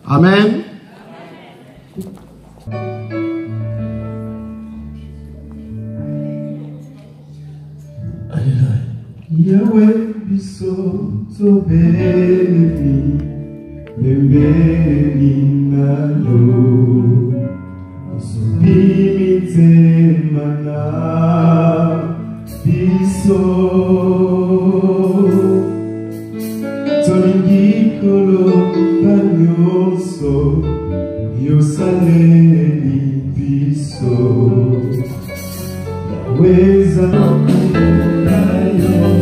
Amen. Yahweh biso to beni bembeni nalo subimite mana biso tolingikolo banyoso yosaleni biso Yahweh zanoku Yahweh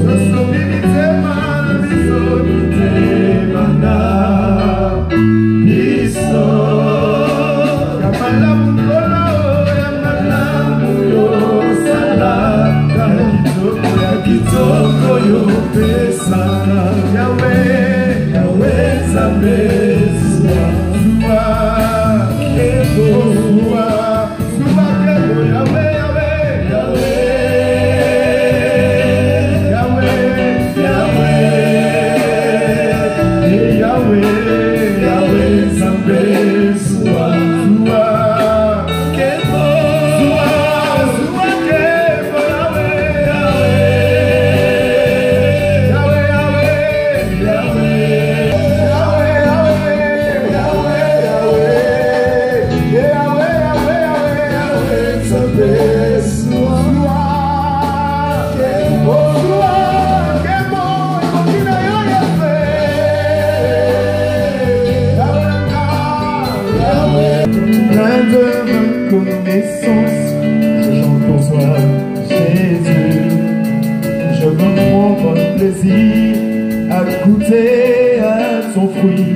goûter à son fruit,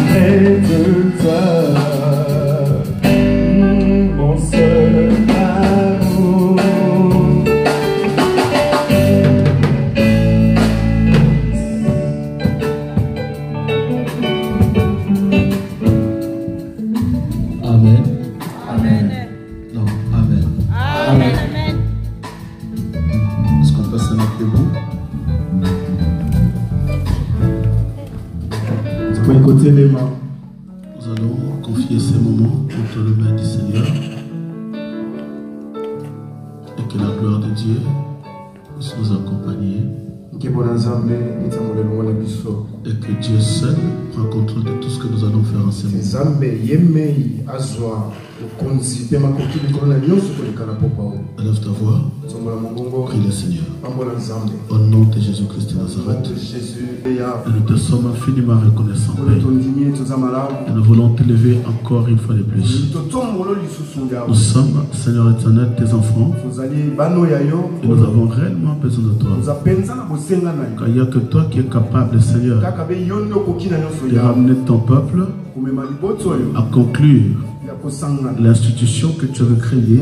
près de toi, mon seul amour. Amen. Amen. Non, Amen. Amen. Amen. Est-ce qu'on peut se mettre debout? Tu peux écouter les mains. Nous allons confier ces moments entre les mains du Seigneur et que la gloire de Dieu puisse nous accompagner et que Dieu seul prend contrôle de tout ce que nous allons faire en ce moment. Élève ta voix, prie le Seigneur. Au nom de Jésus-Christ de Nazareth, et nous te sommes infiniment reconnaissants, Père. Et nous voulons t'élever encore une fois de plus. Nous sommes, Seigneur éternel, tes enfants, et nous avons réellement besoin de toi. Car il n'y a que toi qui es capable, Seigneur, de ramener ton peuple à conclure l'institution que tu avais créée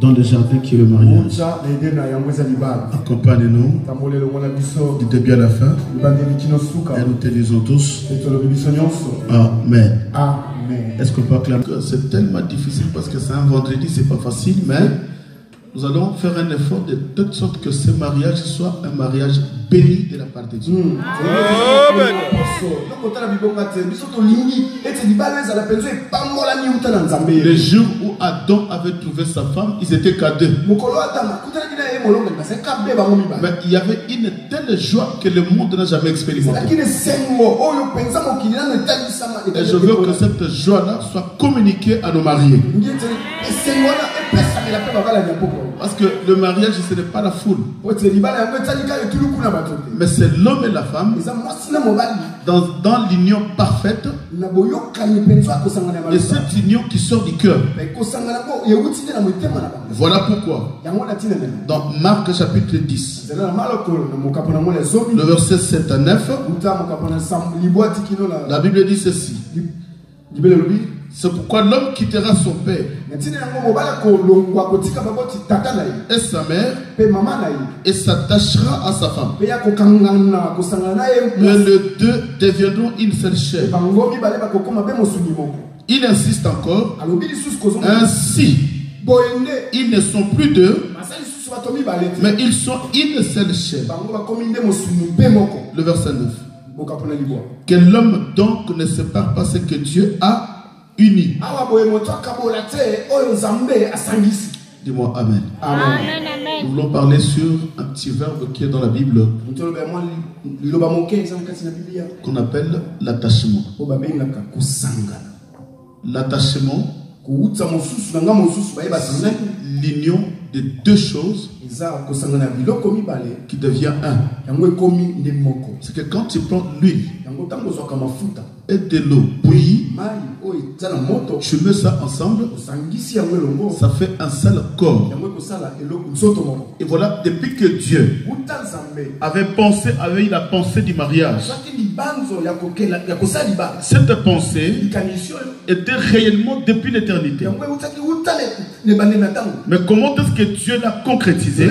dans le jardin qui est le mariage. Accompagne-nous du début à la fin et nous te disons tous Amen. Est-ce qu'on peut acclamer? C'est tellement difficile parce que c'est un vendredi, c'est pas facile, mais nous allons faire un effort de telle sorte que ce mariage soit un mariage béni de la part de Dieu. Le jour où Adam avait trouvé sa femme, ils étaient qu'à deux. Mais il y avait une telle joie que le monde n'a jamais expérimenté. Et je veux que cette joie-là soit communiquée à nos mariés. Parce que le mariage, ce n'est pas la foule, mais c'est l'homme et la femme dans l'union parfaite. Et cette union qui sort du cœur. Voilà pourquoi dans Marc chapitre 10, le verset 7 à 9, la Bible dit ceci: c'est pourquoi l'homme quittera son père et sa mère et s'attachera à sa femme. Et les deux deviendront une seule chair. Il insiste encore: ainsi, ils ne sont plus deux, mais ils sont une seule chair. Le verset 9. Que l'homme donc ne sépare pas ce que Dieu a uni. Dis-moi Amen. Amen. Nous voulons parler sur un petit verbe qui est dans la Bible qu'on appelle l'attachement. L'attachement, c'est l'union de deux choses qui devient un. C'est que quand tu prends l'huile et de l'eau bouillie, tu mets ça ensemble, ça fait un seul corps. Et voilà, depuis que Dieu avait eu la pensée du mariage, cette pensée était réellement depuis l'éternité. Mais comment est-ce que Dieu l'a concrétisé?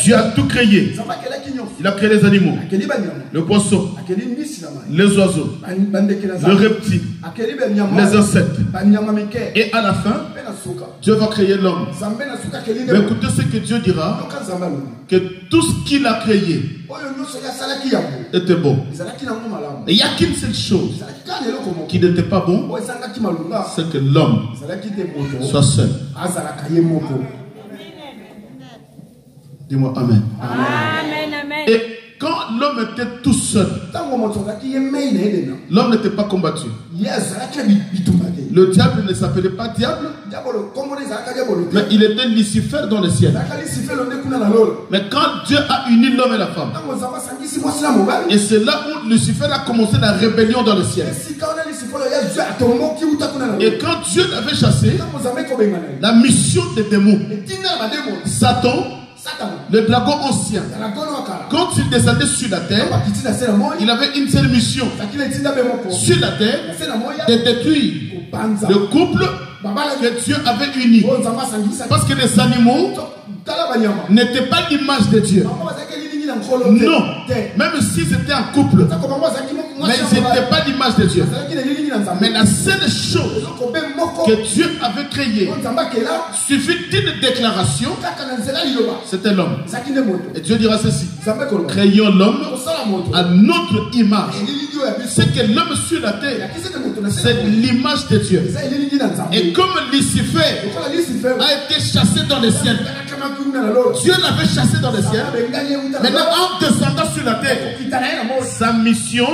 Dieu a tout créé. Il a créé les animaux, le poisson, les oiseaux, le reptile, les insectes. Et à la fin, Dieu va créer l'homme. Mais écoutez ce que Dieu dira: que tout ce qu'il a créé était bon. Et il n'y a qu'une seule chose qui n'était pas bon, c'est que l'homme soit seul. Dis-moi Amen. Amen. Et quand l'homme était tout seul, l'homme n'était pas combattu. Le diable ne s'appelait pas diable, mais il était Lucifer dans le ciel. Mais quand Dieu a uni l'homme et la femme, et c'est là où Lucifer a commencé la rébellion dans le ciel. Et quand Dieu l'avait chassé, la mission des démons, Satan le dragon ancien, quand il descendait sur la terre, il avait une seule mission sur la terre, de détruire le couple que Dieu avait uni. Parce que les animaux n'étaient pas l'image de Dieu. Non, même si c'était un couple, mais ils n'étaient pas l'image de Dieu. Mais la seule chose que Dieu avait créée suffit d'une déclaration, c'était l'homme. Et Dieu dira ceci: créons l'homme à notre image. C'est que l'homme sur la terre, c'est l'image de Dieu. Et comme Lucifer a été chassé dans les ciels, Dieu l'avait chassé dans les ciels. Maintenant, en descendant sur la terre, sa mission,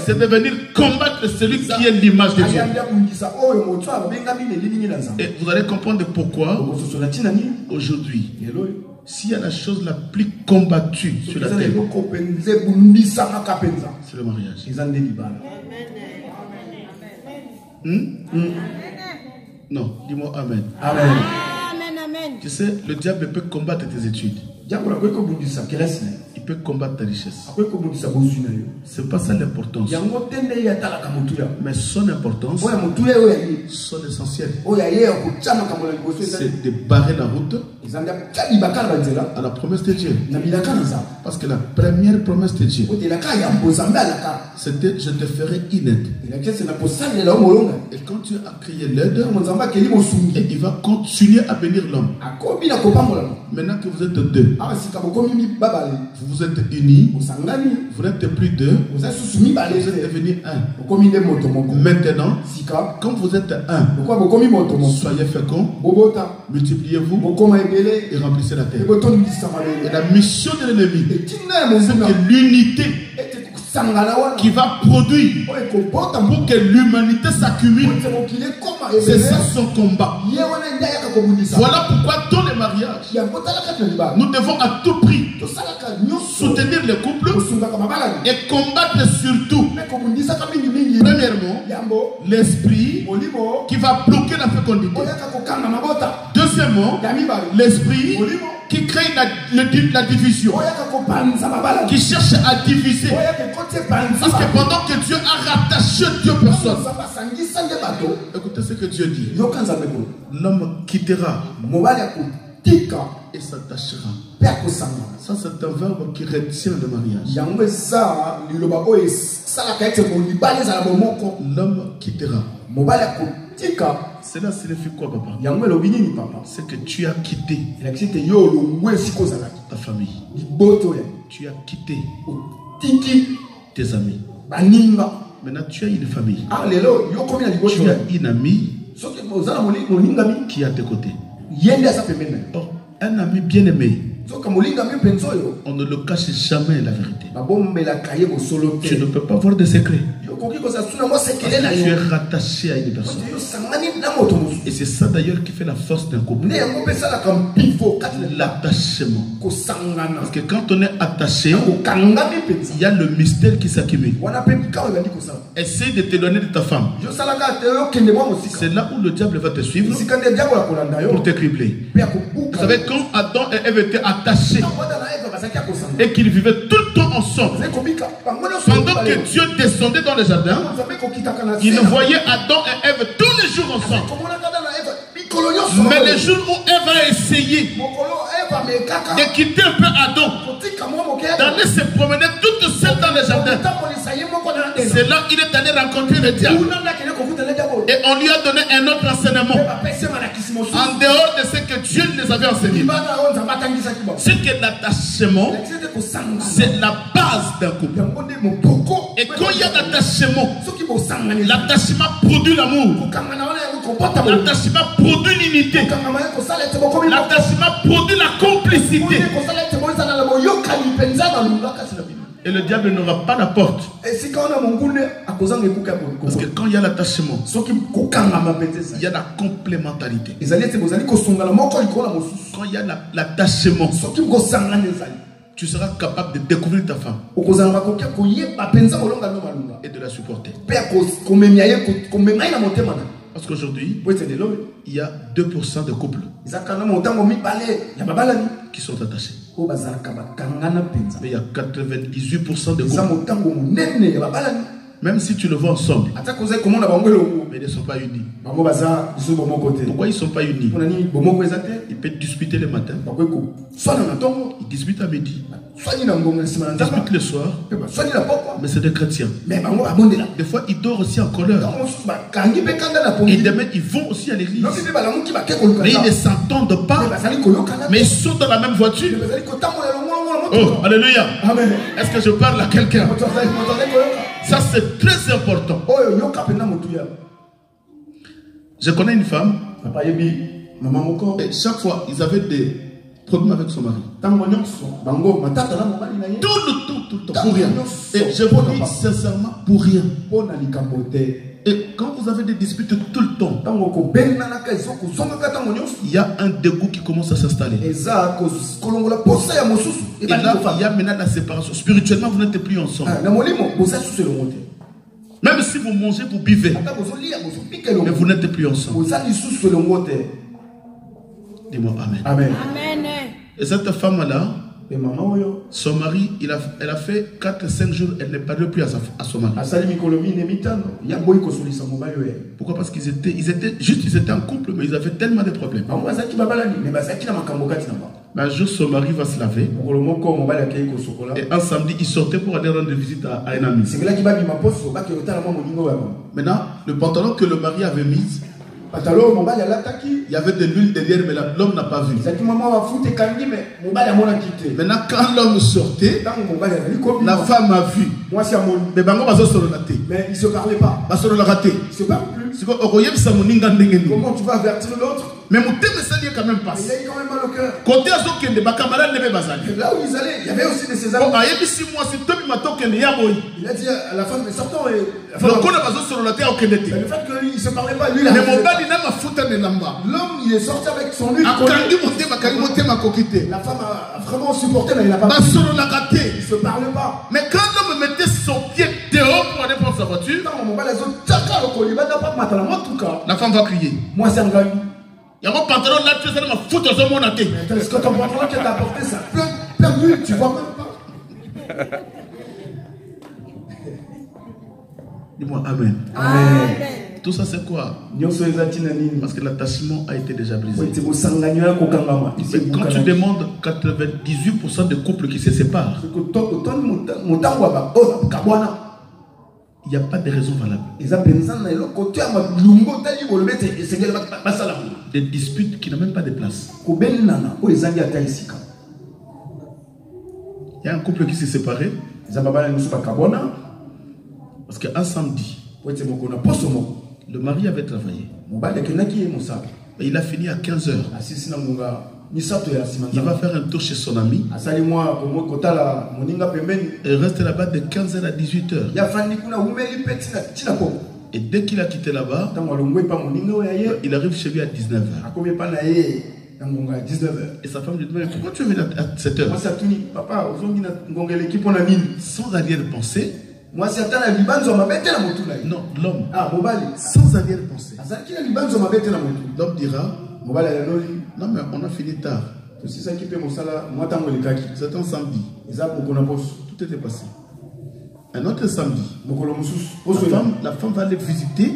c'est de venir combattre celui qui est l'image de Dieu. Et vous allez comprendre pourquoi aujourd'hui, s'il y a la chose la plus combattue sur la terre, c'est le mariage. Non, dis-moi amen. Amen, amen. Tu sais, le diable peut combattre tes études. Il peut combattre ta richesse. C'est pas ça l'importance. Mais son importance, son essentiel, c'est de barrer la route à la promesse de Dieu. Parce que la première promesse de Dieu, c'était: je te ferai inédit. Et quand Dieu a créé l'aide, il va continuer à bénir l'homme. Maintenant que vous êtes deux, vous vous êtes unis, vous n'êtes plus deux, vous êtes devenus un. Maintenant, quand vous êtes un, soyez féconds, multipliez-vous et remplissez la terre. Et la mission de l'ennemi, c'est que l'unité qui va produire pour que l'humanité s'accumule, c'est ça son combat. Voilà pourquoi dans les mariages, nous devons à tout prix soutenir les couples et combattre surtout, premièrement, l'esprit qui va bloquer la fécondité. Deuxièmement, l'esprit qui crée la division, qui cherche à diviser. Parce que pendant que Dieu a rattaché deux personnes, écoutez ce que Dieu dit: l'homme quittera et s'attachera. Ça, c'est un verbe qui retient le mariage. L'homme quittera. Cela signifie quoi, papa? C'est que tu as quitté ta famille. Tu as quitté tes amis. Maintenant, tu as une famille. Tu as une amie qui est à tes côtés. Or, un ami bien aimé, on ne le cache jamais la vérité. Tu ne peux pas voir de secret. Tu es rattaché à une personne. Et c'est ça d'ailleurs qui fait la force d'un couple. L'attachement. Parce que quand on est attaché, il y a le mystère qui s'accumule. Essaye de t'éloigner de ta femme. C'est là où le diable va te suivre pour te cribler. Vous savez, quand Adam et Ève étaient attachés et qu'ils vivaient tout le temps ensemble, pendant que Dieu descendait dans le jardin, il voyait Adam et Ève tous les jours ensemble. Mais le jour où Ève a essayé de quitter un peu Adam, d'aller se promener toute seule dans le jardin, c'est là qu'il est allé rencontrer le diable. Et on lui a donné un autre enseignement en dehors de ce que Dieu les avait enseigné. C'est que l'attachement, c'est la base d'un couple. Et quand il y a l'attachement, l'attachement produit l'amour. L'attachement produit l'unité. L'attachement produit la complicité. Et le diable n'aura pas la porte. Parce que quand il y a l'attachement, il y a la complémentarité. Quand il y a l'attachement, tu seras capable de découvrir ta femme et de la supporter. Parce qu'aujourd'hui, il y a 2% de couples qui sont attachés. Mais il y a 98% de couples. Même si tu le vois ensemble, mais ils ne sont pas unis. Pourquoi ils ne sont pas unis? Ils peuvent disputer le matin, ils disputent à midi, ils disputent le soir, mais c'est des chrétiens. Des fois, ils dorment aussi en colère. Et demain, ils vont aussi à l'église. Mais ils ne s'entendent pas, mais ils sont dans la même voiture. Oh, alléluia. Est-ce que je parle à quelqu'un? Ça, c'est très important. Je connais une femme, et chaque fois, ils avaient des problèmes avec son mari. Tout le temps, pour rien. Et je vous dis sincèrement, pour rien. Et quand vous avez des disputes tout le temps, il y a un dégoût qui commence à s'installer. Et là, il y a maintenant la séparation. Spirituellement, vous n'êtes plus ensemble. Même si vous mangez, vous buvez, mais vous n'êtes plus ensemble. Dis-moi Amen. Amen. Et cette femme-là, son mari, elle a fait 4-5 jours, elle ne parlait plus à son mari. Pourquoi? Parce qu'ils étaient en couple, mais ils avaient tellement de problèmes. Mais un jour, son mari va se laver. Et un samedi, il sortait pour aller rendre visite à un ami. Maintenant, le pantalon que le mari avait mis, il y avait de l'huile derrière, mais l'homme n'a pas vu. Maintenant, quand l'homme sortait, la femme a vu. Mais il ne se parlait pas. Il ne se parle plus. Comment tu vas avertir l'autre? Mais mon thème est quand même passé. Il a quand même mal au cœur. Là où ils allaient, il y avait aussi de ses amis. Il a dit à la femme, mais sortons. Le fait qu'il ne se parlait pas, lui, l'homme, il est sorti avec son huile. La femme a vraiment supporté, mais il n'a pas pu. Il ne se parlait pas. Mais quand l'homme mettait son pied dehors pour aller prendre sa voiture, la femme va crier. Moi, c'est un gars. Il y a mon pantalon là, tu sais, ma foutre sur mon athée. Est-ce que ton pantalon qui t'a apporté ça? Plein d'huile, tu vois même pas. Dis-moi Amen. Amen. Tout ça c'est quoi? Parce que l'attachement a été déjà brisé. Mais quand tu demandes 98% de couples qui se séparent, il n'y a pas de raison valable. Des disputes qui n'ont même pas de place. Il y a un couple qui s'est séparé. Parce qu'un samedi, le mari avait travaillé. Et il a fini à 15h. Il va faire un tour chez son ami. Et reste là-bas de 15h à 18h. Et dès qu'il a quitté là-bas, il arrive chez lui à 19h. Et sa femme lui dit, mais pourquoi tu es venu à 7h? Sans arrière-pensée. Moi, certains non, l'homme. Sans arrière-pensée. L'homme dira, non mais on a fini tard. C'est un samedi. Tout était passé. Un autre samedi, la femme va aller visiter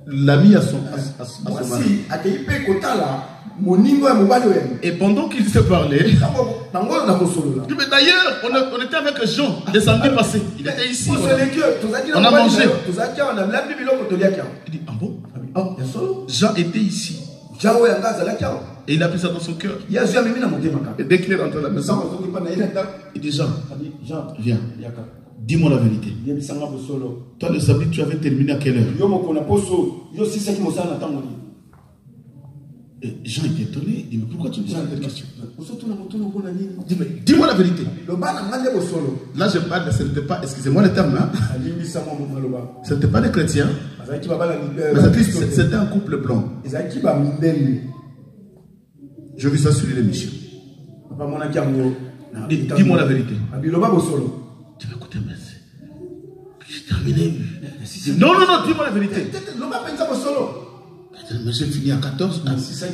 l'ami à son mari. Et pendant qu'ils se parlaient, mais d'ailleurs, on était avec Jean le samedi passé. Il était ici. On a mangé. Il dit, ah bon? Jean était ici. Et il a pris ça dans son cœur. Et dès qu'il est rentré à la maison, il dit, Jean, viens. Dis-moi la vérité. Toi, le samedi, tu avais terminé à quelle heure? Et Jean était étonné. Il dit, mais pourquoi tu me dis cette question? Dis-moi la vérité. Là, je parle, ce n'était pas, excusez-moi le terme, hein? Ce n'était pas des chrétiens. Mais c'était un couple blanc. Je vis ça sur l'émission. Dis-moi la vérité. Tu vas écouter, mais terminé. Non, dis-moi la vérité. Mais j'ai fini à 14,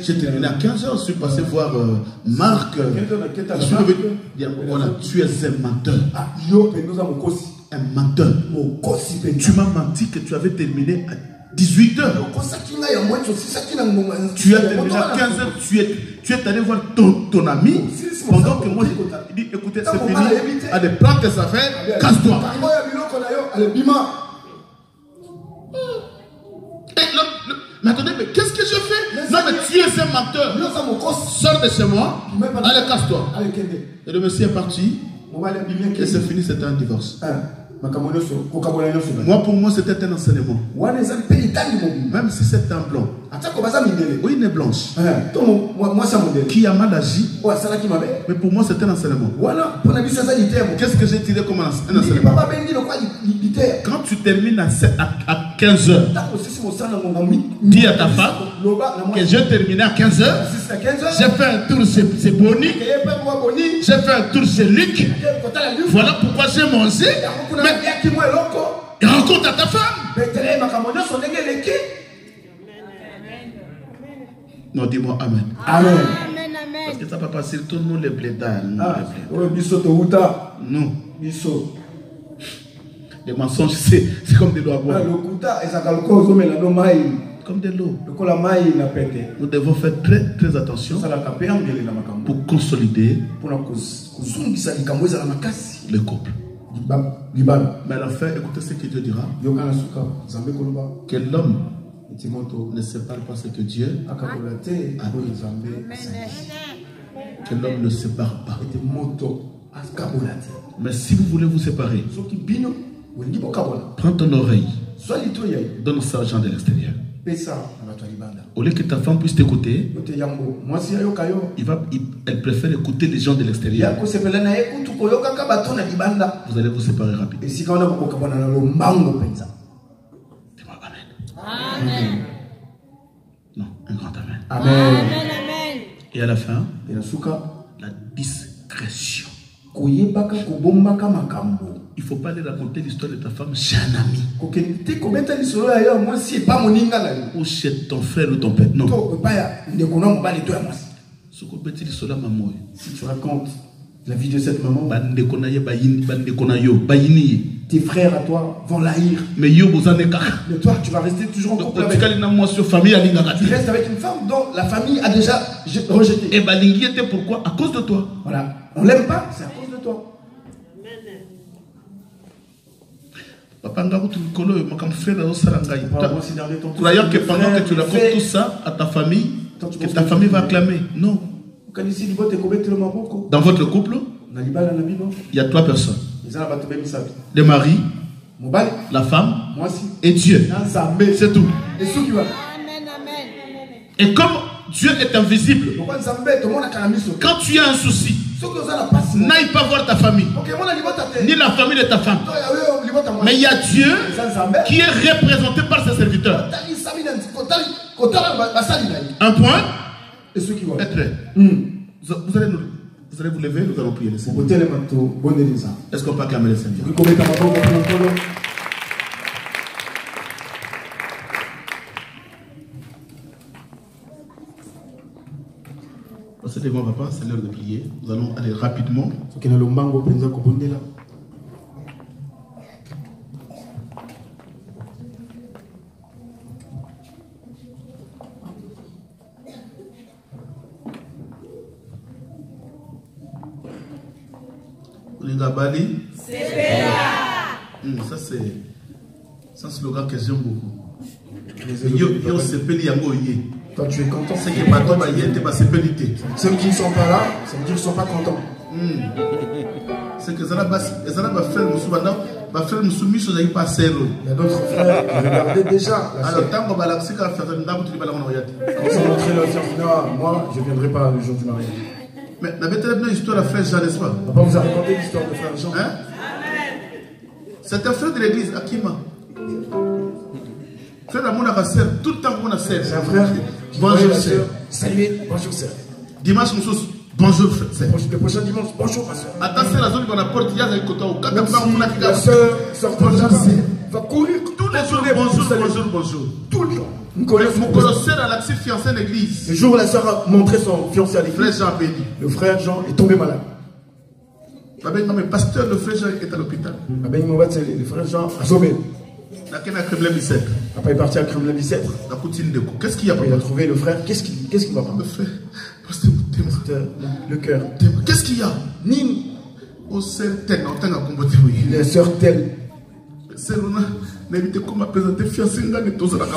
j'ai terminé à 15h, je suis passé voir Marc. Je suis revenu. Voilà, tu es un menteur. Un menteur. Tu m'as menti que tu avais terminé à 18h. Tu as terminé à 15h, tu es allé voir ton ami pendant que moi je dis écoutez, c'est fini. Allez, prends tes affaires, casse-toi. Mais attendez, mais qu'est-ce que je fais? Non, mais tu es un menteur. Sors de chez moi. Allez, casse-toi. Et le monsieur est parti. Et c'est fini, c'était un divorce. Moi, pour moi, c'était un enseignement. Même si c'est un blanc. Oui, une blanche. Qui a mal agi. Mais pour moi, c'est un enseignement. Qu'est-ce que j'ai tiré comme un enseignement? Quand tu termines à 15h, dis à ta femme que j'ai terminé à 15h. J'ai fait un tour chez Bonnie. J'ai fait un tour chez Luc. Voilà pourquoi j'ai mangé. Et raconte à ta femme. Non, dis-moi Amen. Amen. Parce que ça va passer tout nous les blédards. Non. Les mensonges, c'est comme de l'eau à boire. Comme de l'eau. Nous devons faire très, très attention pour consolider le couple. Mais à la fin, écoutez ce que Dieu dira. Que l'homme ne sépare pas ce que Dieu a dit. Que l'homme ne sépare pas. Mais si vous voulez vous séparer, prends ton oreille, donne ça aux gens de l'extérieur. Au lieu que ta femme puisse t'écouter, elle préfère écouter les gens de l'extérieur. Vous allez vous séparer rapidement. Dis-moi Amen. Amen. Non, un grand Amen. Amen. Et à la fin, la discrétion. Il ne faut pas aller raconter l'histoire de ta femme chez un ami. Ou chez ton frère ou ton père. Non. Si tu racontes la vie de cette maman, tes frères à toi vont la haïr. Mais toi, tu vas rester toujours en couple avec. Tu restes avec une femme dont la famille a déjà rejeté. Et pourquoi? À cause de toi. Voilà. On l'aime pas, c'est à cause de toi. Croyant que pendant que tu racontes tout ça à ta famille, que ta famille va acclamer. Non. Dans votre couple, il y a 3 personnes. Le mari, la femme et Dieu. C'est tout. Et comme Dieu est invisible, quand tu as un souci, n'aille pas voir ta famille, ni la famille de ta femme. Mais il y a Dieu qui est représenté par ses serviteurs. Un point. Être prêt. Vous allez vous lever, nous allons prier le Seigneur. Est-ce qu'on peut acclamer le Seigneur? C'était bon, papa, c'est l'heure de prier. Nous allons aller rapidement. Bali. Ça c'est un slogan que j'aime beaucoup. Yo sepeli yango yé. Toi tu es content. C'est que bato ba yé ba sepelité. Ceux qui ne sont pas là, ça veut dire qu'ils ne sont pas contents. C'est que ça ba frère musu ba frère musu miso za pas sero. Il y a d'autres frères qui regardaient déjà. Alors tango ba la sika faire ndambo tu ba la on yati. Quand ça montrait leur dire moi je viendrai pas le jour du mariage. Mais la bête une histoire de frère Jean, n'est-ce pas? Papa vous a raconté l'histoire de frère Jean. Hein? C'est un frère de l'église, Akima. Frère d'amour à sœur, tout le temps qu'on a sœur. C'est un frère. Bonjour sœur. Salut, bonjour sœur. Dimanche, nous sommes bonjour frère. Le prochain dimanche, bonjour ma sœur. Attention, la zone de la porte, il y a un côté où quand la sœur sort bonjour sœur. va courir tous les jours. Bonjour. Tout le jour. Mon colosseur a laissé fiancé à l'église. Le jour où la sœur a montré son fiancé à l'église, le frère Jean est tombé malade. Mais pasteur, le frère Jean est à l'hôpital. Le frère Jean a sauvé. Après, il est parti à Kremlin-Bicêtre. Qu'est-ce qu'il y a? Il a trouvé le frère. Qu'est-ce qui va pas? Le frère. Le cœur. Qu'est-ce qu'il y a? Les sœurs telles. Je ne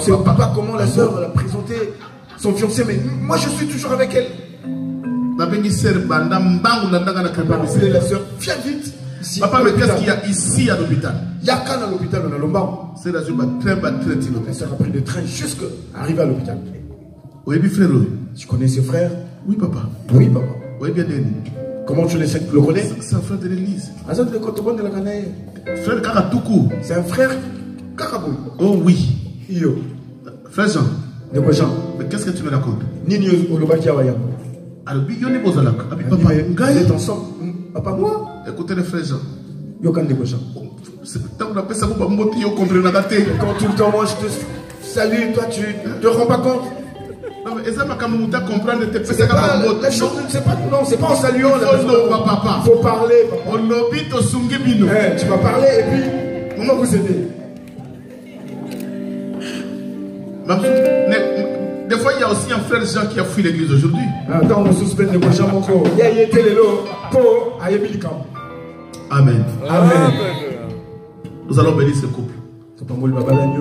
sais pas comment la sœur a présenté son fiancé, mais moi je suis toujours avec elle. La sœur, viens vite. Papa, mais qu'est-ce qu'il y a ici à l'hôpital? Il y a qu'à l'hôpital, on a l'Ombang. C'est la train. La sœur a pris le train jusqu'à arriver à l'hôpital. Oui, frère. Tu connais ce frère? Oui, papa. Oui, papa. Oui, bien. Comment tu le connais? C'est un frère de l'église. Frère Karatoukou. C'est un frère Kakabou. Oh oui. Yo. Frère Jean. De quoi Jean? Mais qu'est-ce que tu me racontes? Nini Olobakia Wayam. Alors, papa, vous êtes ensemble. Papa, moi? Écoutez le frère Jean. Yo kan de quoi Jean? Quand tout le temps, moi je te salue, toi tu te rends pas compte? Non, mais ça m'a comprendre. C'est pas en saluant. Il faut parler. Tu vas parler et puis comment vous aider? Des fois, il y a aussi un frère Jean qui a fui l'église aujourd'hui. Attends, on suspend le Jean Moko. Amen. Amen. Nous allons bénir ce couple.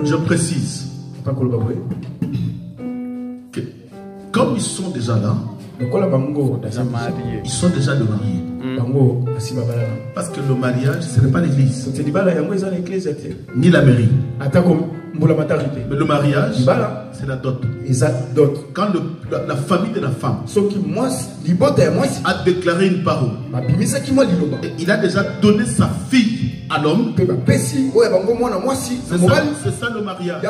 Je précise. Comme ils sont déjà là, ils sont déjà de mariés. Parce que le mariage, ce n'est pas l'église, ni la mairie. Mais le mariage, c'est la dot. Quand la famille de la femme a déclaré une parole, et il a déjà donné sa fille à l'homme, c'est ça le mariage.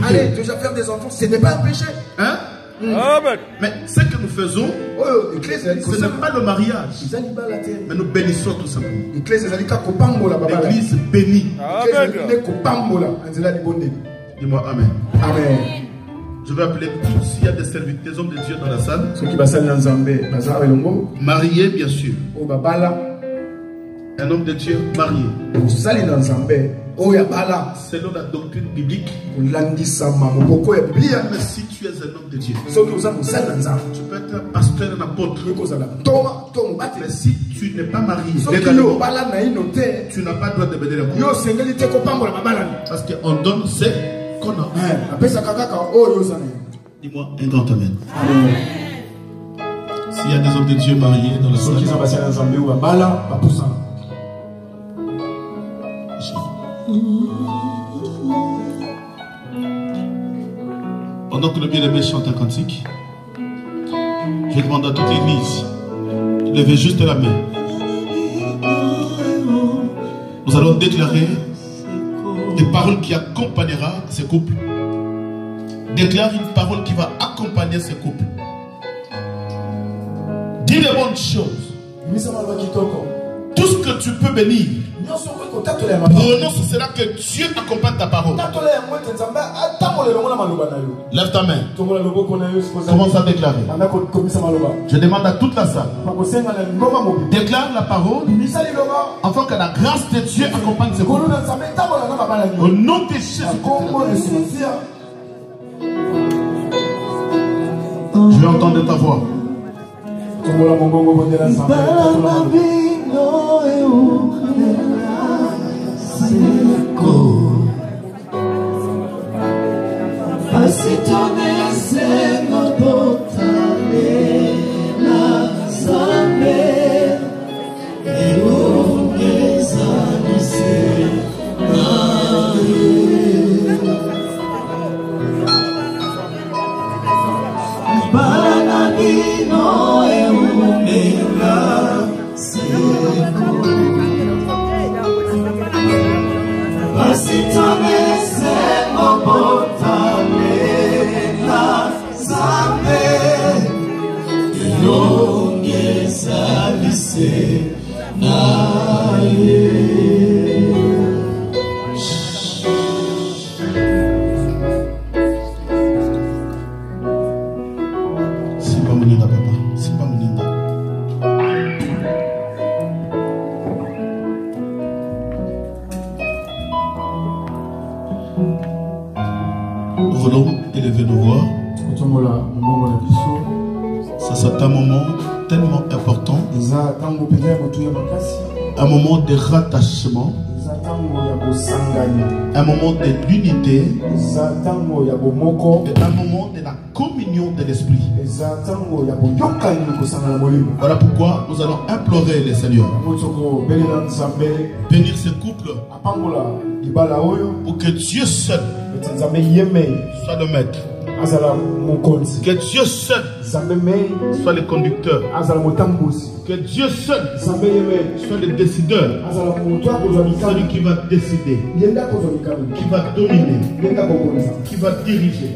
Allez, déjà faire des enfants, ce n'est pas un péché. Hein? Mais ce que nous faisons, ce n'est pas le mariage, mais nous bénissons tout simplement. L'église bénit. Dis-moi amen. Amen. Je vais appeler tous, s'il y a des serviteurs, des hommes de Dieu dans la salle. Mariés, bien sûr. Un homme de Dieu marié. Selon la doctrine biblique. Mais si tu es un homme de Dieu, tu peux être un pasteur, un apôtre. Mais si tu n'es pas marié, tu n'as pas le droit de bénir le couple. Parce qu'on donne ce qu'on a. Dis-moi un grand amen. S'il y a des hommes de Dieu mariés dans la salle, pendant que le bien-aimé chante un cantique, je demande à toute l'église de lever juste la main. Nous allons déclarer des paroles qui accompagnera ce couple. Déclare une parole qui va accompagner ce couple. Dis les bonnes choses. Tout ce que tu peux bénir, prononce cela que Dieu accompagne ta parole. Lève ta main. Commence à déclarer. Je demande à toute la salle. Déclare la parole afin que la grâce de Dieu accompagne ce couple. Au nom de Jésus. Je vais entendre ta voix. Aye. moninga papa. C'est pas moninga. Nous voulons élever nos voix. Ça c'est un moment tellement important. Un moment de rattachement. Un moment de l'unité. Et un moment de la communion de l'esprit. Voilà pourquoi nous allons implorer le Seigneur. Bénir ce couple. Pour que Dieu seul soit le maître. Que Dieu seul soit le conducteur. Que Dieu seul soit le décideur. Celui qui va décider, qui va dominer, qui va diriger.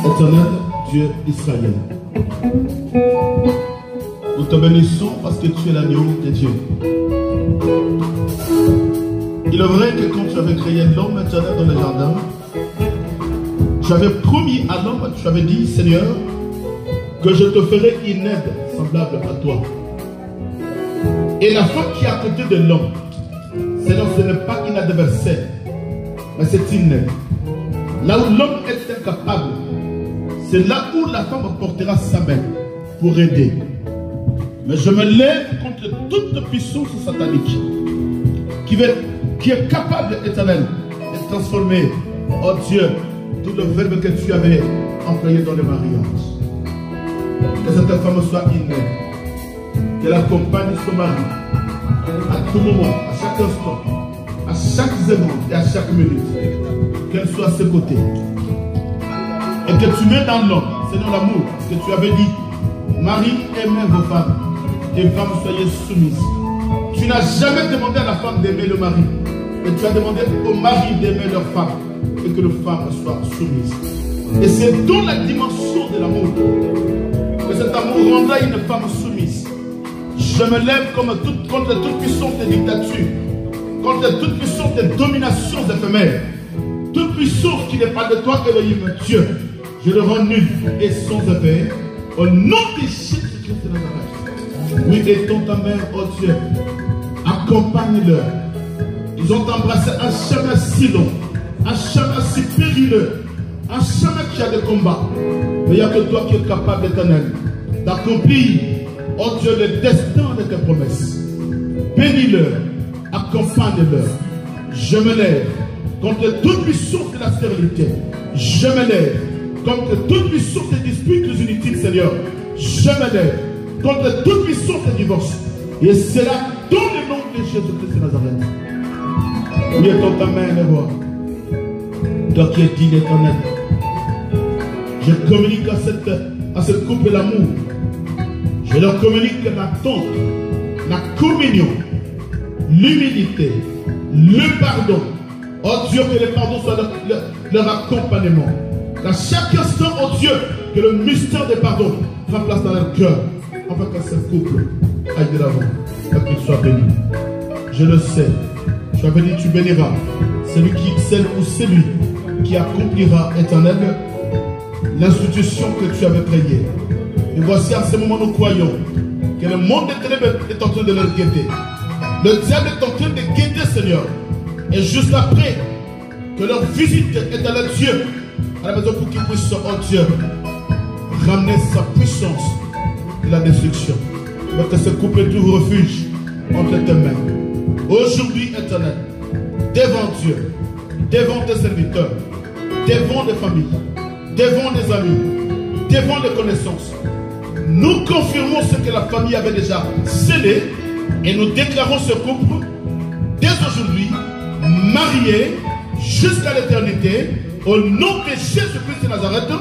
Éternel Dieu Israël, nous te bénissons parce que tu es l'agneau de Dieu. Il est vrai que quand tu avais créé l'homme éternel dans le jardin, tu avais promis à l'homme, tu avais dit, Seigneur, que je te ferai une aide semblable à toi. Et la femme qui est à côté de l'homme, Seigneur, ce n'est pas une adversaire, mais c'est une aide. Là où l'homme est incapable, c'est là où la femme portera sa main pour aider. Mais je me lève contre toute puissance satanique qui est capable, éternel, de transformer, oh Dieu, tout le verbe que tu avais employé dans le mariage. Que cette femme soit innée, qu'elle accompagne son mari à tout moment, à chaque instant, à chaque seconde et à chaque minute. Qu'elle soit à ses côtés. Et que tu mets dans l'homme, Seigneur, l'amour, que tu avais dit, mari, aimez vos femmes, et femmes, soyez soumises. Tu n'as jamais demandé à la femme d'aimer le mari, mais tu as demandé au mari d'aimer leur femme, et que les femmes soient soumises. Et c'est dans la dimension de l'amour que cet amour rendra une femme soumise. Je me lève contre toute puissance de dictature, contre toute puissance de domination éphémère, toute puissance qui n'est pas de toi, Elohim, Dieu. Je le rends nul et sans effet, au nom de Jésus-Christ de Nazareth. Oui, étends ta main, oh Dieu, accompagne-leur. Ils ont embrassé un chemin si long, un chemin si périlleux, un chemin qui a des combats. Mais il n'y a que toi qui es capable, éternel, d'accomplir, oh Dieu, le destin de tes promesses. Bénis-leur, accompagne-leur. Je me lève contre toute puissance de la stérilité. Je me lève contre toute puissance des disputes inutiles, Seigneur. Je me lève contre toute puissance de divorce. Et c'est là, dans le nom de Jésus-Christ de Nazareth. Oui, étends ta main, les rois. Toi qui es digne, éternel. Je communique à ce couple l'amour. Je leur communique l'attente, la communion, l'humilité, le pardon. Oh Dieu, que le pardon soit leur accompagnement. Qu'à chaque instant, oh Dieu, que le mystère des pardons prenne place dans leur cœur. Afin que ce couple aille de l'avant, qu'il soit béni. Je le sais. Tu as béni, tu béniras. Celui ou celui qui accomplira, éternel, l'institution que tu avais créée. Et voici à ce moment nous croyons que le monde des ténèbres est en train de leur guetter. Le diable est en train de guetter, Seigneur. Et juste après que leur visite est à leur Dieu, à la maison pour qu'ils puissent, oh Dieu, ramener sa puissance de la destruction. Mais que ce couple trouve refuge entre tes mains. Aujourd'hui, éternel, devant Dieu, devant tes serviteurs, devant des familles, devant des amis, devant des connaissances, nous confirmons ce que la famille avait déjà scellé et nous déclarons ce couple dès aujourd'hui marié jusqu'à l'éternité. Au nom de Jésus-Christ de Nazareth,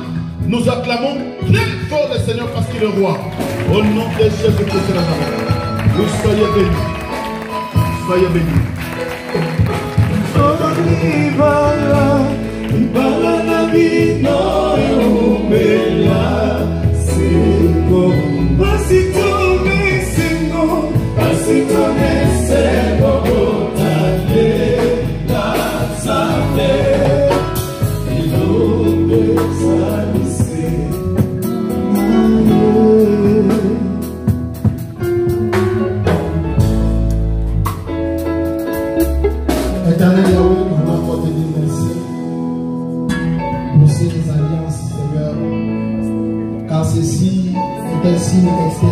nous acclamons très fort le Seigneur parce qu'il est roi. Au nom de Jésus-Christ de Nazareth, vous soyez bénis. Soyez bénis.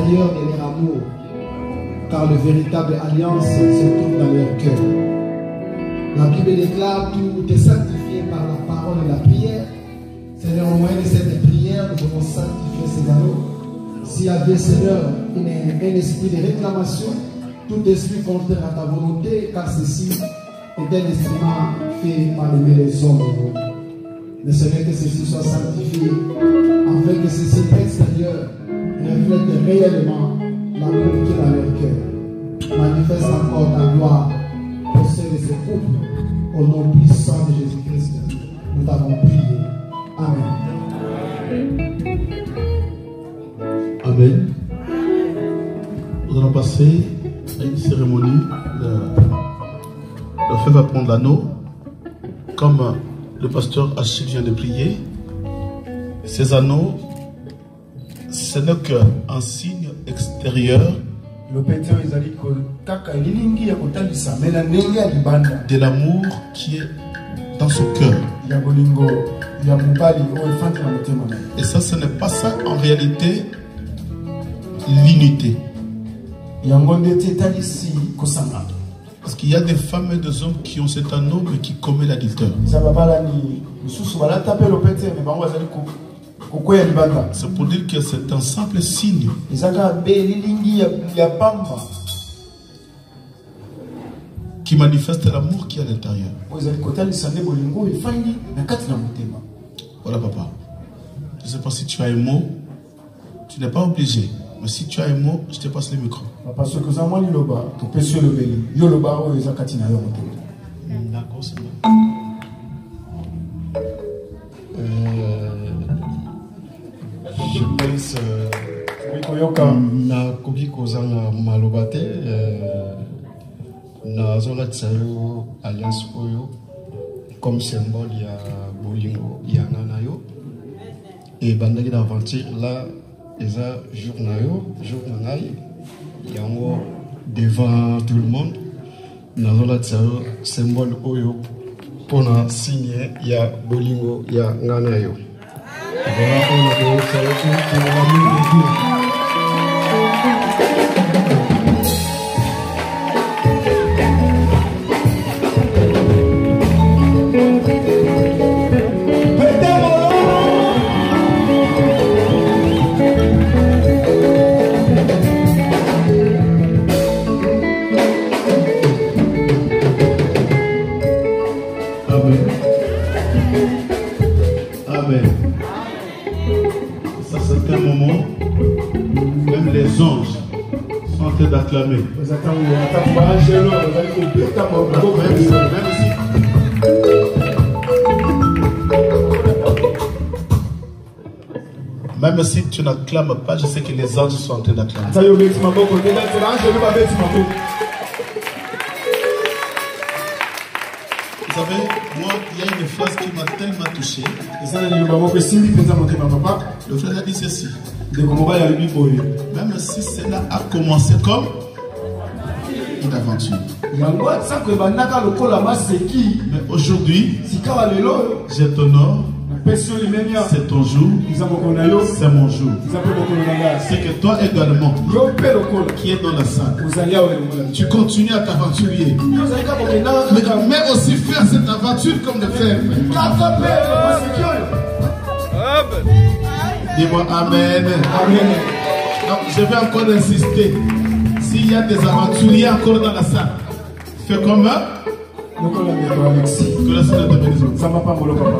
l'extérieur de leur amour, car le véritable alliance se trouve dans leur cœur. La Bible déclare: tout est sanctifié par la parole et la prière. Seigneur, au moyen de cette prière, nous devons sanctifier ces anneaux. S'il y avait, Seigneur, un esprit de réclamation, tout esprit contraire à ta volonté, car ceci est un instrument fait par les hommes. Mais Seigneur, que ceci soit sanctifié, afin que ceci extérieur reflète réellement l'amour qui est dans leur cœur. Manifeste encore ta gloire au sein de ce couple. Au nom puissant de Jésus-Christ, nous t'avons prié. Amen. Amen. Nous allons passer à une cérémonie. Le frère va prendre l'anneau. Comme le pasteur Achille vient de prier, ces anneaux, ce n'est qu'un signe extérieur de l'amour qui est dans son cœur. Et ça, ce n'est pas ça en réalité l'unité. Parce qu'il y a des femmes et des hommes qui ont cet anneau mais qui commettent l'adultère. C'est pour dire que c'est un simple signe qui manifeste l'amour qui est à l'intérieur. Voilà, papa. Je ne sais pas si tu as un mot. Tu n'es pas obligé. Mais si tu as un mot, je te passe le micro. D'accord, c'est bon. Je pense na koki kozanga malobate na zola tsayo alliance oyo comme symbole ya bolingo ya ngana yo et bandaki d'aventure là eza jour na yo jour na ngai yango devant tout le monde na zola tsayo symbole oyo pona signe ya bolingo ya ngana yo. Voilà, on a pour l'amour de Dieu. D'acclamer. Même si tu n'acclames pas, je sais que les anges sont en train d'acclamer. Vous savez, moi, il y a une phrase qui m'a tellement touché. Le frère a dit ceci. Même si cela a commencé comme une aventure. Mais aujourd'hui, je t'honore. C'est ton jour. C'est mon jour. C'est que toi également, qui est dans la salle, tu continues à t'aventurer. Mais aussi faire cette aventure comme le frère. Dis-moi Amen. Amen. Donc, je vais encore insister. S'il y a des aventuriers encore dans la salle, fais comme eux. Que le Seigneur te bénisse. Ça va pas, mon papa.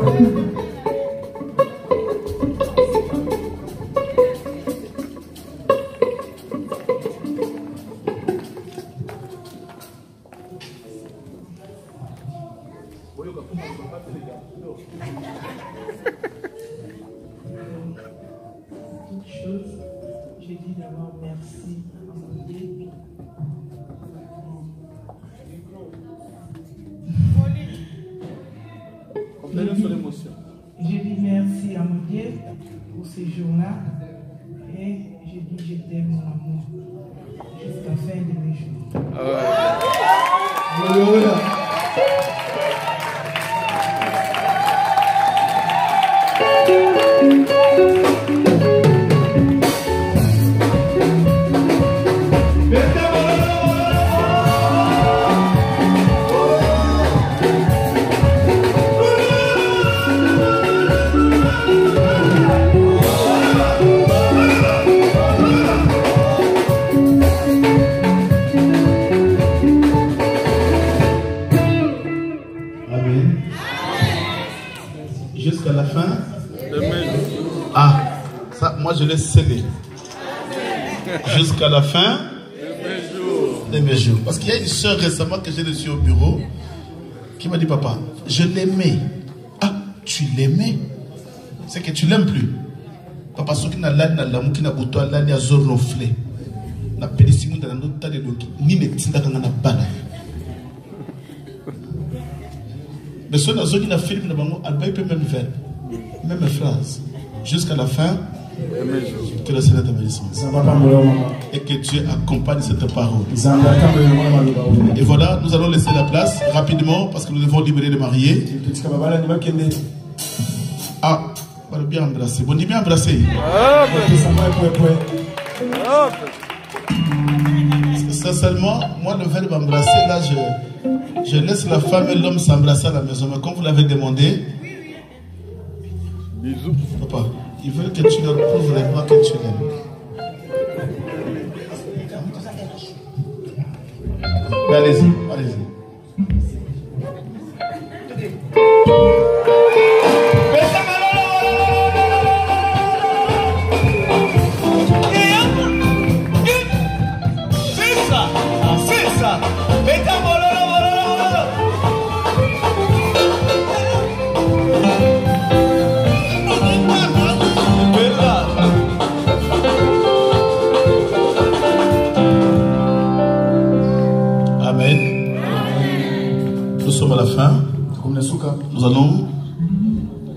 Je dis d'abord merci à mon Dieu. Je dis merci à mon Dieu pour ces jours-là et je dis je t'aime mon amour jusqu'à la fin de mes jours. jusqu'à la fin Ah, ça, moi je l'ai scellé. Jusqu'à la fin de mes jours. Parce qu'il y a une soeur récemment que j'ai reçue au bureau qui m'a dit, papa, je l'aimais. Ah, tu l'aimais? C'est que tu l'aimes plus. Papa, ce qui n'a pas l'amour, qui n'a pas l'amour, qui n'a pas ronflé. Na pédicime dans notre tas de doki ni ne tinda kanga na bana. Mais ce n'a pas film na bango albay peut même faire même phrase jusqu'à la fin. Que le Seigneur te bénisse. Et que Dieu accompagne cette parole. Et voilà, nous allons laisser la place rapidement parce que nous devons libérer les mariés. Ah, on va bien embrasser. Bon, on dit bien embrasser. Sincèrement, moi le verbe embrasser, là je laisse la femme et l'homme s'embrasser à la maison. Mais comme vous l'avez demandé, bisous. Papa, ils veulent que tu leur prouves vraiment que tu l'aimes. Allez-y, allez-y. À la fin, nous allons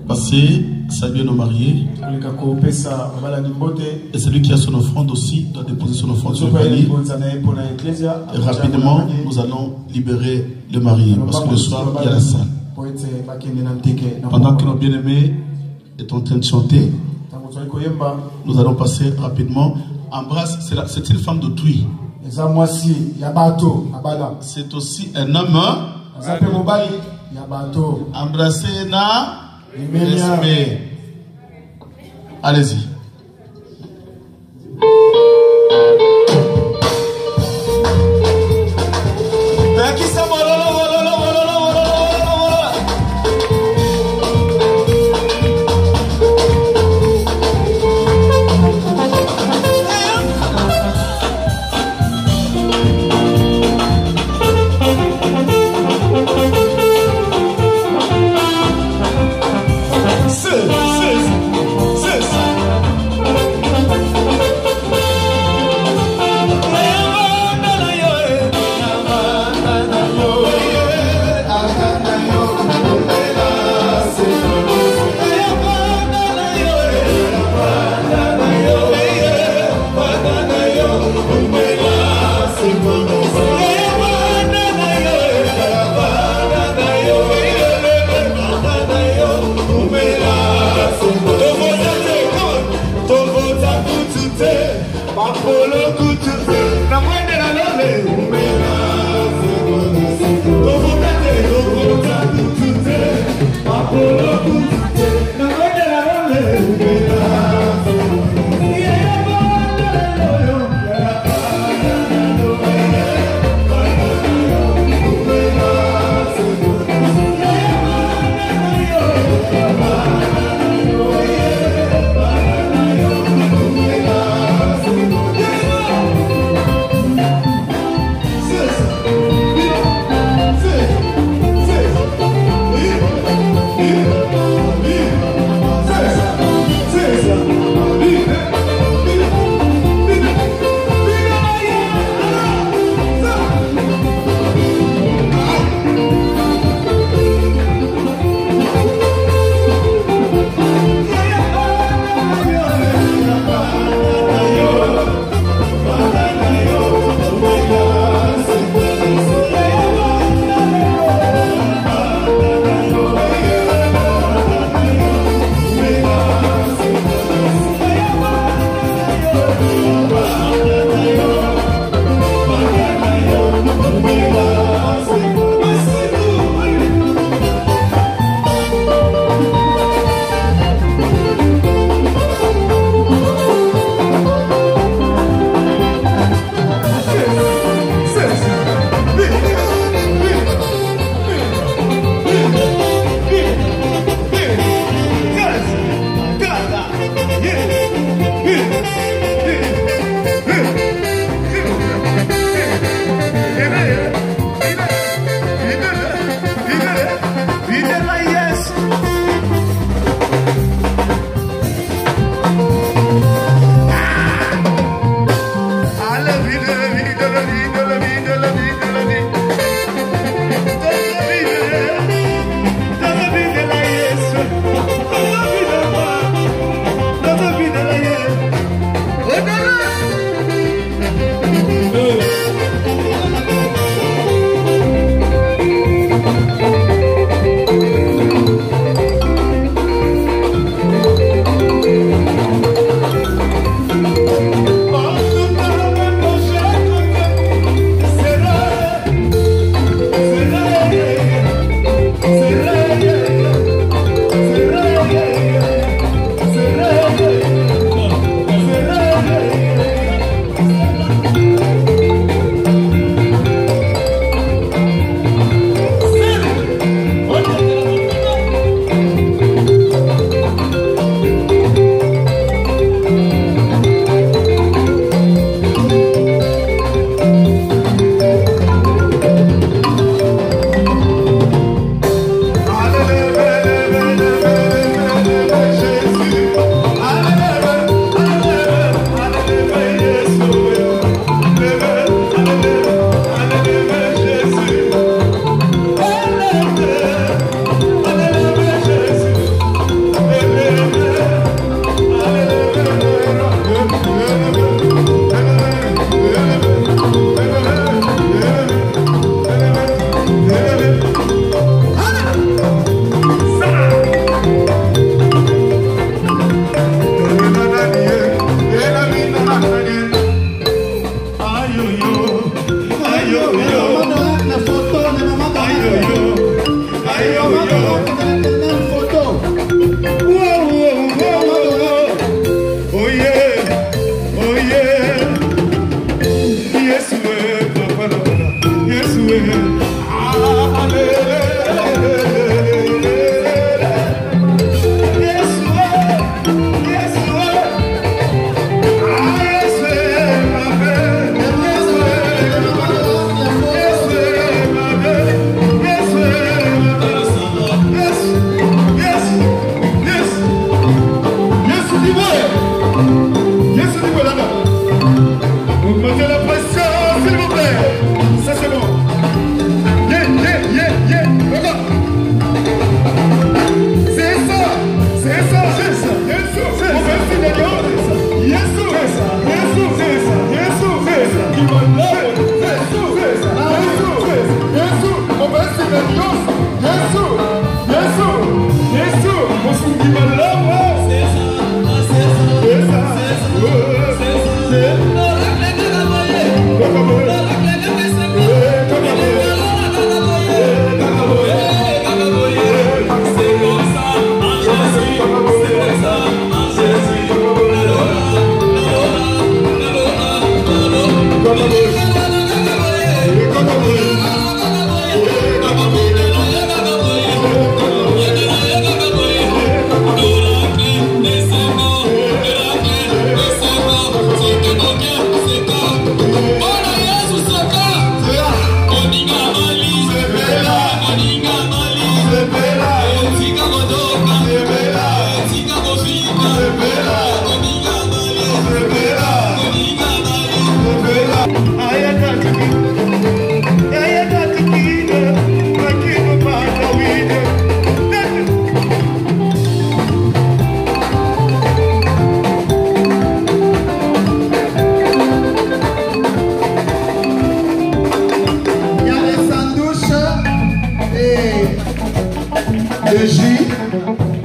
passer, saluer nos mariés. Et celui qui a son offrande aussi doit déposer son offrande sur le panier. Et rapidement, nous allons libérer le marié. Parce que le soir, il y a la salle. Pendant que nos bien-aimés est en train de chanter, nous allons passer rapidement. Embrasse, c'est une femme d'autrui. C'est aussi un homme. Embrasser na respect. Allez-y.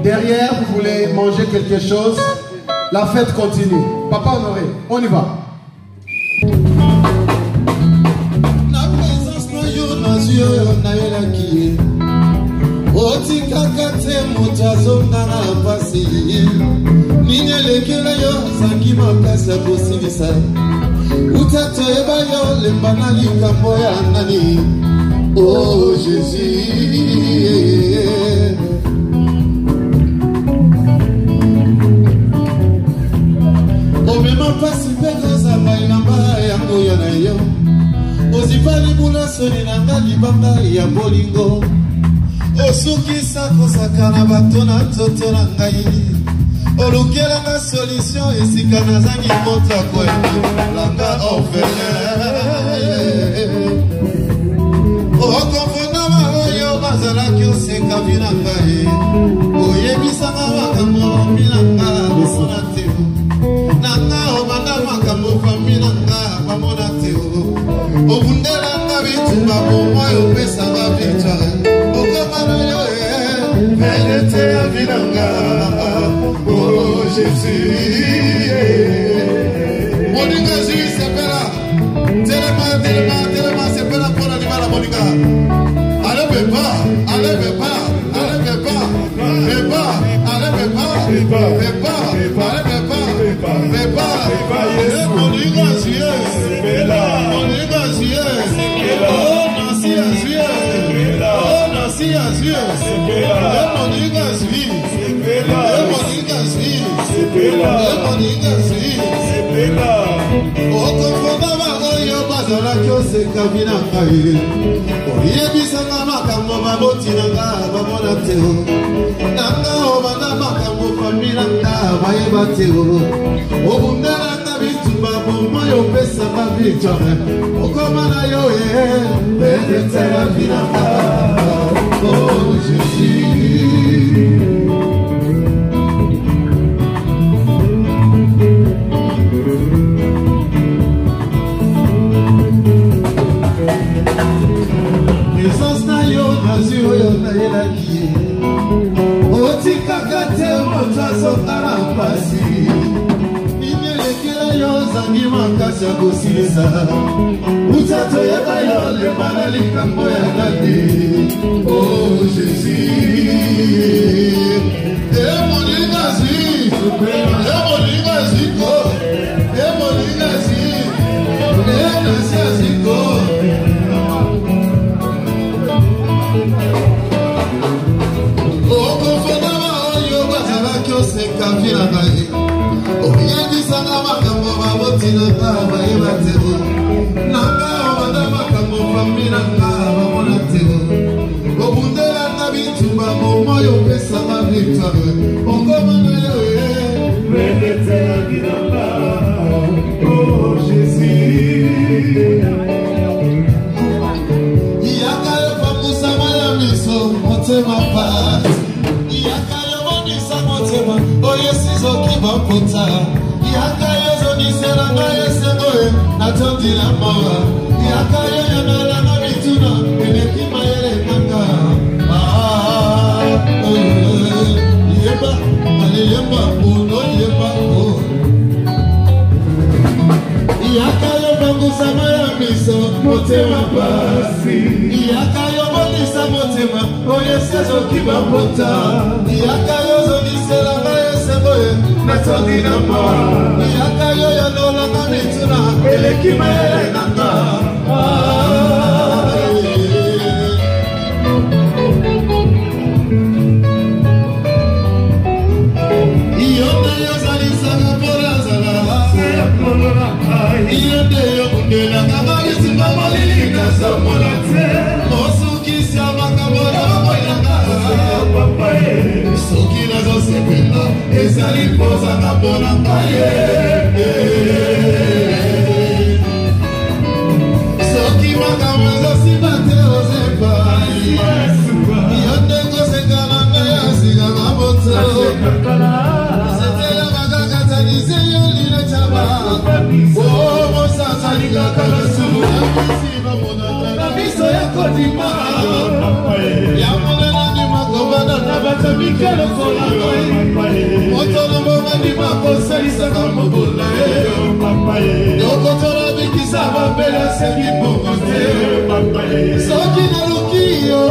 Derrière, vous voulez manger quelque chose, la fête continue. Papa Honoré, on y va. Oh Jésus, oh même pas si pédrosa bailamba ya ngoya na yo, ozipali bula soni na ngali bamba ya bolingo, osuki sako sakana batona toto na ngai, olukela na solution esika na zangi mota kwenu langa orphelin. Okofona maroyo bazalaki oseka bilanga ye, oyebisanga makambo bilanga bosona te, nanga obanda makambo familanga bamona te, obundelanga bitumba bomwa yopesanga victoire, okomana yo venete ya bilanga. Oh Jésus, moninga Jésus sepela, telema sepela pour l'animal à moninga. Allez beba, allez beba, allez beba, beba, allez beba, beba, allez beba, beba, moninga Jésus sepela, moninga Jésus sepela, oh Nancy Jésus, oh Nancy Jésus sepela, moninga Jésus sepela, moninga Jésus sepela, moninga Jésus sepela. Okofona maroyo bazalaki oseka binanga ye, oyebisanga makambo baboti nanga bamona te, nanga obanda makambo fami nanga bayeba te, obundelanga bitumba bomwa yopesanga victoire, okoma na yo ye bedetela binanga. Oh Jésus, présence na yo nazwi oyo nayelaki, otikaka te moto azongana mpasi, nini elekela yo ozangi makasi ya kosilisa, uta toyeba yo lema na likambo ya nani. Oh Jésus, emoninga zwi, emoninga ziko, emoninga zwi, enasi aziko. Okofona maoyo bazalaki oseka vilanga ye, oyebisanga makambo baboti nanga bayeba te, nanga obanda makambo fami nanga bamona te, obundelanga bitumba bomwa yopesanga victoire, okoma na yo ye bedetela binanga. Oh Jésus, iyaka yo pakusama ya miso motema pasi, iyaka yo monisa motema oyo sizoki bapota, iyaka yo zoniselanga esengo ye natondila mawa, iyaka yo yamelanga bituna eleki mayele nanga. pasi yaka yo bonisa motema oyo esezoki bapota yaka yo zongiselanga eseboye natondi na mwa yaka yo yandolanga mituna eleki mayelenanga iyonde yozalisaka mpona zala iyonde yokundelanga mabisimba molilika somona te osukisi amakambo na bamoyanga soki nazosepela ezali mpozanga mpona ngaye soki makambo ezosimba te ozepai yo nde kosekana ngai asikaka moto setela bakakatanize yo lina taba o mosanza lingaka na sulu na miso ya kodima ya monena ndima kobana na bato mike lokola moto na mongandima kosalisaka mobola yokotola bikisa bapela sengi bongo te soki naluki yo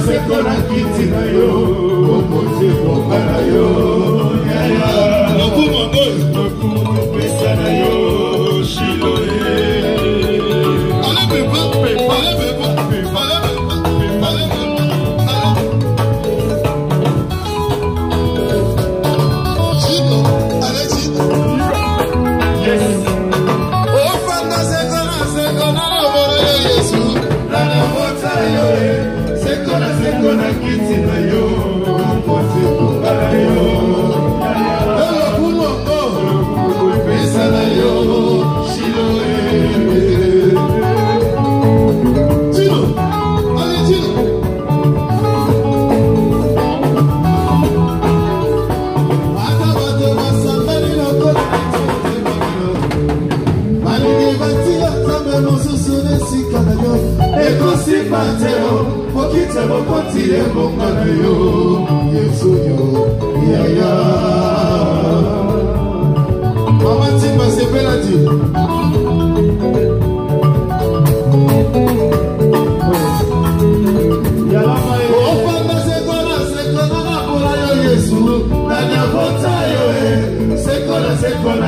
sekona kiti na yo okote boka na yo lokumo pesa na yo shiloe sekona kiti na yo okote boka na yo lokumo pesa na yo shiloe ekosipateo okite bokoti ebonga na yo yesu yo yaya mama timba sepela ti ofanda sekona na bola yo yesu nanyabota yo sekona